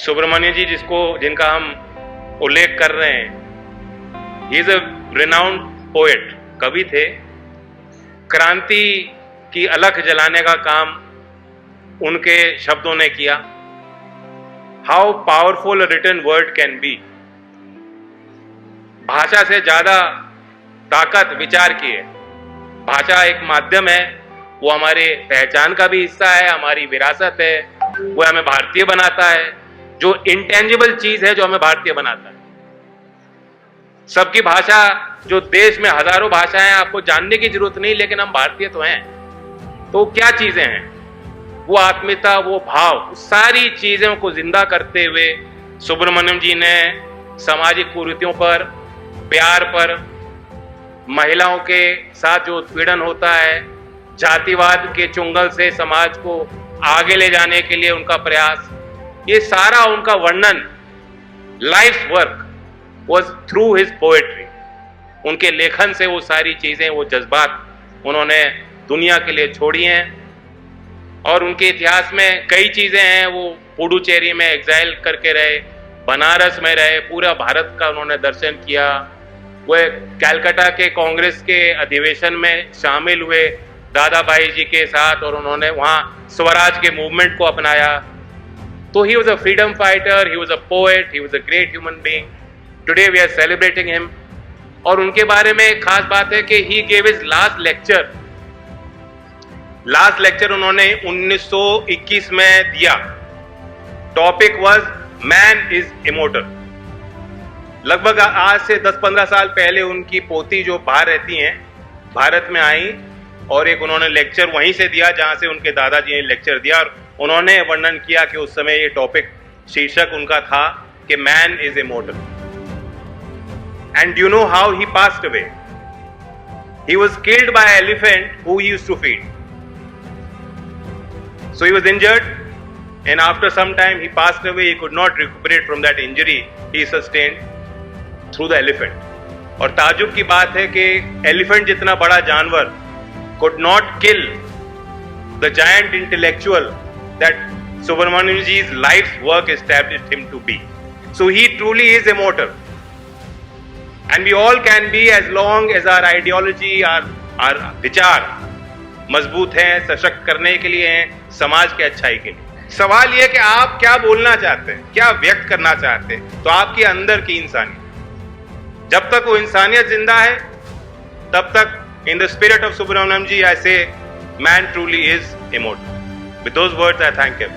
सुब्रमण्य जी जिनका हम उल्लेख कर रहे हैं, he is a renowned poet, कवि थे। क्रांति की अलख जलाने का काम उनके शब्दों ने किया। How powerful a written word can be. भाषा से ज्यादा ताकत विचार की है। भाषा एक माध्यम है, वो हमारे पहचान का भी हिस्सा है, हमारी विरासत है, वो हमें भारतीय बनाता है। जो इंटेंजिबल चीज है जो हमें भारतीय बनाता है। सबकी भाषा, जो देश में हजारों भाषाएं हैं, आपको जानने की जरूरत नहीं, लेकिन हम भारतीय तो हैं। तो क्या चीजें हैं? वो आत्मीयता, वो भाव, सारी चीजों को जिंदा करते हुए सुब्रमण्यम जी ने सामाजिक कुरीतियों पर, प्यार पर, महिलाओं के साथ जो उत्पीड़न होता है, जातिवाद के चुंगल से समाज को आगे ले जाने के लिए उनका प्रयास, ये सारा उनका वर्णन, life work was through his poetry. उनके लेखन से वो सारी चीजें, वो जज्बात उन्होंने दुनिया के लिए छोड़ी हैं। और उनके इतिहास में कई चीजें हैं। वो पुडुचेरी में एग्जाइल करके रहे, बनारस में रहे, पूरा भारत का उन्होंने दर्शन किया। वह कलकत्ता के कांग्रेस के अधिवेशन में शामिल हुए दादा भाई जी के साथ, और उन्होंने वहाँ स्वराज के मूवमेंट को अपनाया। तो he was a freedom fighter, he was a poet, he was a great human being. Today we are celebrating him. और उनके बारे में एक खास बात है कि he gave his last lecture उन्होंने 1921 में दिया। Topic was man is immortal. लगभग आज से 10-15 साल पहले उनकी पोती जो बाहर रहती हैं, भारत में आई, और एक उन्होंने लेक्चर वहीं से दिया जहां से उनके दादाजी ने लेक्चर दिया। और उन्होंने वर्णन किया कि उस समय ये टॉपिक, शीर्षक उनका था कि man is immortal. And you know how he passed away. He was killed by elephant who he used to feed. So he was injured, and after some time he passed away. He could not recuperate from that injury he sustained through the elephant. और ताजुब की बात है कि elephant जितना बड़ा जानवर could not kill the giant intellectual that Subramanian ji's life's work established him to be. So he truly is immortal, and we all can be, as long as our ideology, our विचार मजबूत हैं, सशक्त करने के लिए हैं, समाज के अच्छाई के लिए। सवाल यह कि आप क्या बोलना चाहते हैं, क्या व्यक्त करना चाहते हैं। तो आपके अंदर की इंसानियत, जब तक वो इंसानियत जिंदा है, तब तक in the spirit of Subramaniam ji I say man truly is immortal. With those words I thank you.